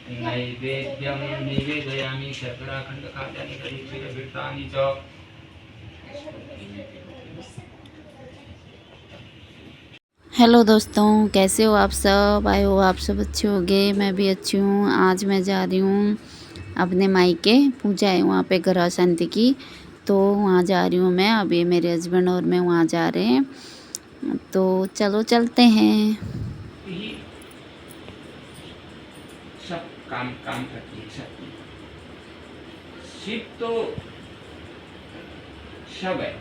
नैवेद्यं निवेदयामि शर्कराखण्डखाद्यानि क्षीरभीष्टानि च। हेलो दोस्तों, कैसे हो आप सब? आए हो आप सब अच्छे होगे। मैं भी अच्छी हूँ। आज मैं जा रही हूँ अपने मायके, पूजा है वहाँ पे ग्रह शांति की, तो वहाँ जा रही हूँ मैं। अभी मेरे हस्बैंड और मैं वहाँ जा रहे हैं, तो चलो चलते हैं। ही सब काम काम करती है शक्ति। शिव तो सब है,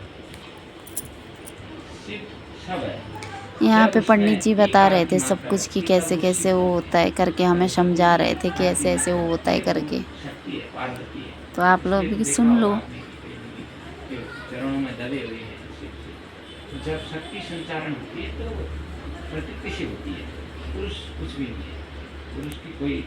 शिव सब है। यहाँ जब पे पंडित उसमें जी एक बता रहे थे आत्मा सब कर कुछ कि कि तब कैसे वो कैसे शिव वो है। होता है करके, हमें समझा रहे थे कि ऐसे ऐसे वो होता है देखो करके। शक्ति है, पार्वती है। तो आप लोग इसलिए तो भी देखा सुन होगा लो। आपने कि कहीं भी के चरणों में दबे हुए हैं शिव से। तो जब शक्ति संचारण होती है तो प्रकृति से होती है। पुरुष कुछ भी नहीं है, पुरुष की कोई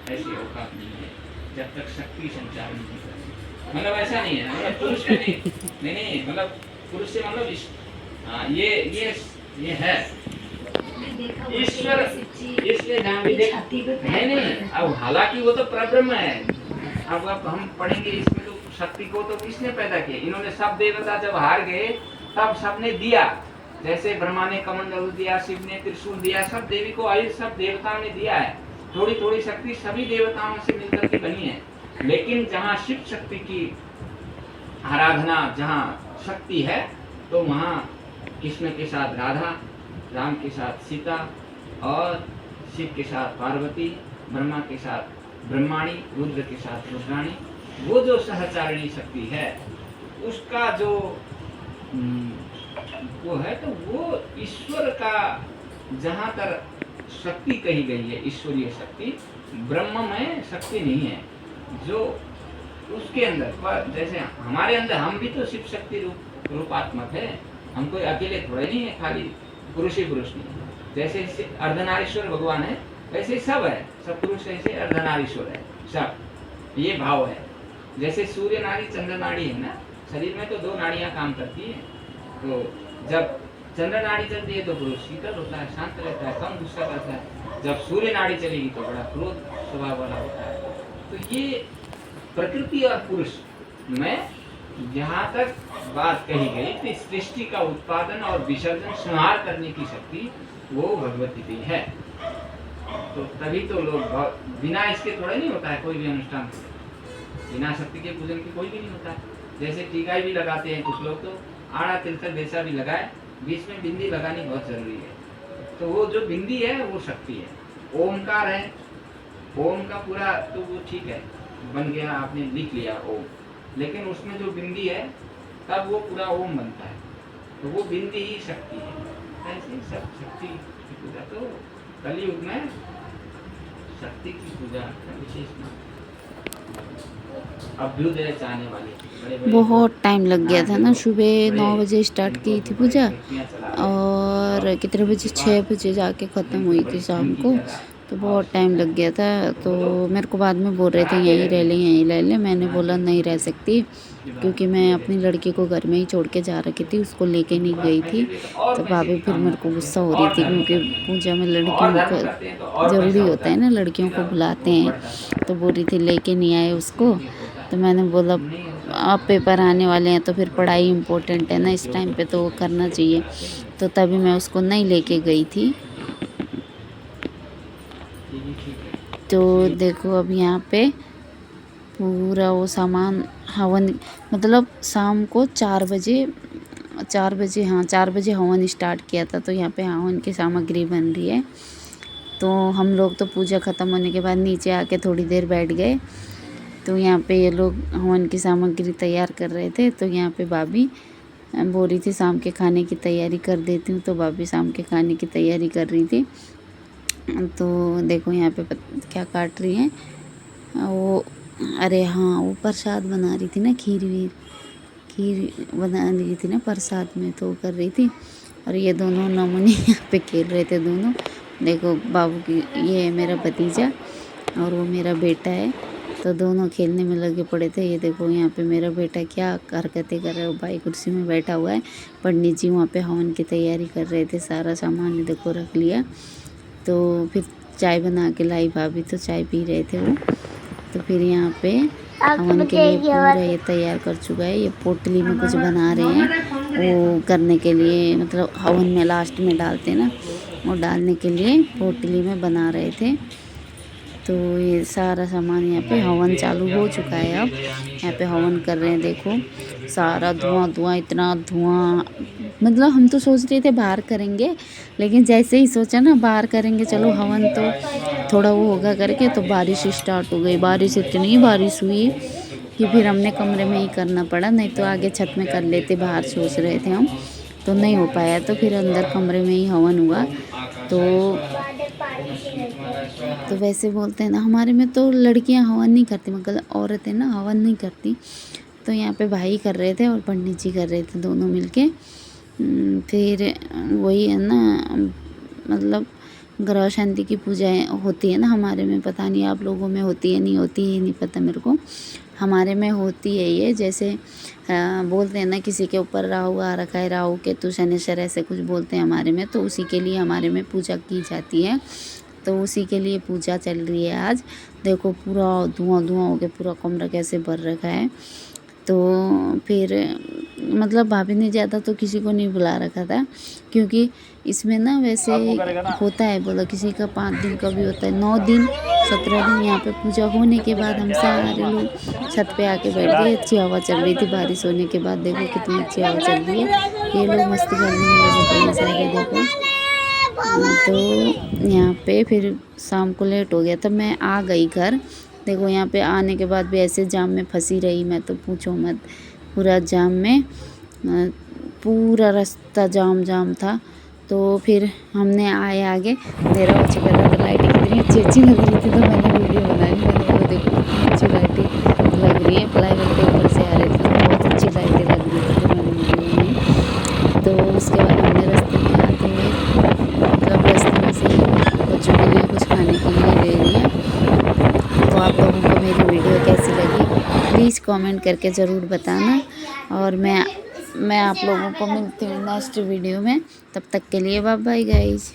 ऐसी औकात नहीं है जब तक शक्ति संचारण नहीं करती। मतलब ऐसा नहीं है, मतलब पुरुष का नहीं, नहीं नहीं, मतलब पुरुष से मतलब हाँ, ये है ईश्वर। इसलिए जहाँ भी देख नहीं नहीं, अब हालांकि वो तो परब्रह्म है। अब हम पढ़ेंगे इसमें तो शक्ति को तो किसने पैदा किया? इन्होंने सब देवता जब हार गए तब सबने दिया। जैसे ब्रह्मा ने कमंडल दिया, शिव ने त्रिशूल दिया, सब देवी को आयु सब देवताओं ने दिया है। थोड़ी थोड़ी शक्ति सभी देवताओं से मिलकर के बनी है। लेकिन जहाँ शिव शक्ति की आराधना, जहाँ शक्ति है, तो वहाँ कृष्ण के साथ राधा, राम के साथ सीता, और शिव के साथ पार्वती, ब्रह्मा के साथ ब्रह्माणी, रुद्र के साथ रुद्राणी। वो जो सहचारिणी शक्ति है उसका जो वो है, तो वो ईश्वर का जहाँ तक शक्ति कही गई है, ईश्वरीय शक्ति, ब्रह्म में शक्ति नहीं है जो उसके अंदर। पर जैसे हमारे अंदर हम भी तो शिव शक्ति रूपात्मक है। हम कोई अकेले थोड़े नहीं है, खाली पुरुष ही पुरुष नहीं। जैसे अर्धनारीश्वर भगवान है वैसे सब है, सब पुरुष ऐसे अर्धनारीश्वर है सब, ये भाव है। जैसे सूर्य नाड़ी चंद्र नाड़ी है ना, शरीर में तो दो नाड़ियां काम करती है। तो जब चंद्र नाड़ी चलती है तो पुरुष शीतल होता है, शांत रहता है, कम गुस्सा करता है। जब सूर्य नाड़ी चलेगी तो बड़ा क्रोध स्वभाव वाला होता है। तो ये प्रकृति और पुरुष में जहाँ तक बात कही गई कि सृष्टि का उत्पादन और विसर्जन संहार करने की शक्ति वो भगवती की है। तो तभी तो लोग बिना इसके थोड़ा नहीं होता है कोई भी अनुष्ठान, बिना शक्ति के पूजन के कोई भी नहीं होता है। जैसे टीकाई भी लगाते हैं कुछ लोग, तो आड़ा तिलक जैसा भी लगाए, बीच में बिंदी लगानी बहुत जरूरी है। तो वो जो बिंदी है वो शक्ति है। ओमकार है, ओम का पूरा तो वो ठीक है, बन गया, आपने लिख लिया ओम, लेकिन उसमें जो बिंदी है तब वो पूरा ओम बनता है। तो वो बिंदी ही शक्ति है। ऐसे सब शक्ति की पूजा तो कलयुग में शक्ति की पूजा का विशेष नाम। अभ्युदय चाहने वाले बड़े बड़े बहुत टाइम लग गया था ना। जो सुबह बड़े 9 बजे स्टार्ट जिनको की भी थी बड़े पूजा, फैक्ट्रियां चला रहे हैं और और कितने बजे, जिनके 6 पास बजे जाके ख़त्म जिनको हुई बड़ी थी धन शाम की को। ज़्यादा तो बहुत टाइम आवश्यकता लग है गया था। तो तो वो लोग मेरे को बाद में बोल रहे थे चढ़ाते यहीं रह रहते ले, हैं, यहीं रह ले। मैंने बोला चढ़ाते नहीं रहते रह हैं। सकती, उसके बाद क्योंकि मैं ये अपनी रहते लड़की को घर में ही छोड़ के जा रखी थी, उसको लेके जिनके नहीं पास गई पैसे थी। भी है तो और तो पैसे भाभी की फिर कामना मेरे को करते हैं गुस्सा तो हो रही और थी, धर्म क्योंकि करते हैं, पूजा में और लड़कियों धर्म का करते हैं तो और पैसा ज़रूरी होता होता है है, ना, लड़कियों को फिर बुलाते वो हैं। बढ़ता चला तो जाता बोल है। रही थी लेके नहीं आए उसको। ये होता है, तो मैंने बोला नहीं होता अब तो पेपर आने वाले हैं, तो फिर बड़े पढ़ाई बड़े इम्पोर्टेंट है ना इस उद्योग टाइम पे, तो वो हैं करना इसलिए चाहिए। चलाते हैं। तो तभी मैं उसको नहीं लेके ठीक है, गई थी। ये भी ठीक है। तो इसलिए देखो अब यहाँ पे पूरा वो सामान हवन, मतलब शाम को 4 बजे, 4 बजे, हाँ 4 बजे हवन स्टार्ट किया था। तो यहाँ पे हवन की सामग्री बन रही है। तो हम लोग तो पूजा ख़त्म होने के बाद नीचे आके थोड़ी देर बैठ गए। तो यहाँ पे ये लोग हवन की सामग्री तैयार कर रहे थे। तो यहाँ पे भाभी बोल रही थी शाम के खाने की तैयारी कर देती हूँ, तो भाभी शाम के खाने की तैयारी कर रही थी। तो देखो यहाँ पे क्या काट रही हैं वो। अरे हाँ, वो प्रसाद बना रही थी ना, खीर बना रही थी ना प्रसाद में, तो कर रही थी। और ये दोनों नमूने यहाँ पे खेल रहे थे दोनों। देखो बाबू की, ये है मेरा भतीजा और वो मेरा बेटा है। तो दोनों खेलने में लगे पड़े थे। ये देखो यहाँ पे मेरा बेटा क्या हरकतें कर रहा है। वो भाई कुर्सी में बैठा हुआ है, पंडित जी वहाँ पे हवन की तैयारी कर रहे थे। सारा सामान देखो रख लिया। तो फिर चाय बना के लाई भाभी, तो चाय पी रहे थे वो। तो फिर यहाँ पे हवन के लिए पूरा ये तैयार कर चुका है। ये पोटली में कुछ बना रहे हैं वो करने के लिए, मतलब हवन में लास्ट में डालते हैं ना, वो डालने के लिए पोटली में बना रहे थे। तो ये सारा सामान यहाँ पे हवन चालू हो चुका है। अब यहाँ पे हवन कर रहे हैं, देखो सारा धुआं धुआं, इतना धुआं। मतलब हम तो सोच रहे थे बाहर करेंगे, लेकिन जैसे ही सोचा ना बाहर करेंगे चलो हवन तो थोड़ा वो होगा करके, तो बारिश स्टार्ट हो गई। बारिश, इतनी बारिश हुई कि फिर हमने कमरे में ही करना पड़ा, नहीं तो आगे छत में कर लेते, बाहर सोच रहे थे हम, तो नहीं हो पाया। तो फिर अंदर कमरे में ही हवन हुआ। तो वैसे बोलते हैं ना, हमारे में तो लड़कियां हवन नहीं करती, मतलब औरतें ना हवन नहीं करती। तो यहाँ पे भाई कर रहे थे और पंडित जी कर रहे थे, दोनों मिलके। फिर वही है ना, मतलब ग्रह शांति की पूजाएं होती है ना हमारे में, पता नहीं आप लोगों में होती है नहीं होती है, नहीं पता मेरे को। हमारे में होती है ये, जैसे बोलते हैं ना किसी के ऊपर राहु आ रखा है, राहु केतु शनिश्चर ऐसे कुछ बोलते हैं हमारे में, तो उसी के लिए हमारे में पूजा की जाती है। तो उसी के लिए पूजा चल रही है आज। देखो पूरा धुआं धुआं हो गया, पूरा कमरा कैसे भर रखा है। तो फिर मतलब भाभी ने ज़्यादा तो किसी को नहीं बुला रखा था, क्योंकि इसमें ना वैसे होता है, बोला किसी का 5 दिन का भी होता है, 9 दिन 17 दिन। यहाँ पे पूजा होने के बाद हम सारे लोग छत पे आके बैठ गए। अच्छी हवा चल रही थी बारिश होने के बाद, देखो कितनी अच्छी हवा चल रही है। ये लोग मस्ती करने में लगे थे सारे, देखो। तो यहाँ पे फिर शाम को लेट हो गया, तब मैं आ गई घर। देखो यहाँ पे आने के बाद भी ऐसे जाम में फंसी रही मैं, तो पूछो मत। पूरा जाम में, पूरा रास्ता जाम जाम था। तो फिर हमने आए आगे, अंधेरा हो चुका था, तो लाइटें कितनी अच्छी अच्छी लग रही थी, तो मैंने वीडियो बनाई। मैंने वो देखो कितनी अच्छी लाइटें लग रही है, प्लाईवुड के ऊपर से आ रही थी, तो बहुत अच्छी लाइटें लग रही थी, तो मैंने वीडियो बनाई। तो उसके बाद हमने रास्ते में आते हुए, मतलब रास्ते में से बच्चों के लिए कुछ खाने के लिए ले लिया। तो आप लोगों को मेरी वीडियो कैसी लगी प्लीज़ कमेंट करके ज़रूर बताना, और मैं आप लोगों को मिलती हूँ नेक्स्ट वीडियो में। तब तक के लिए बाय बाय गाइज।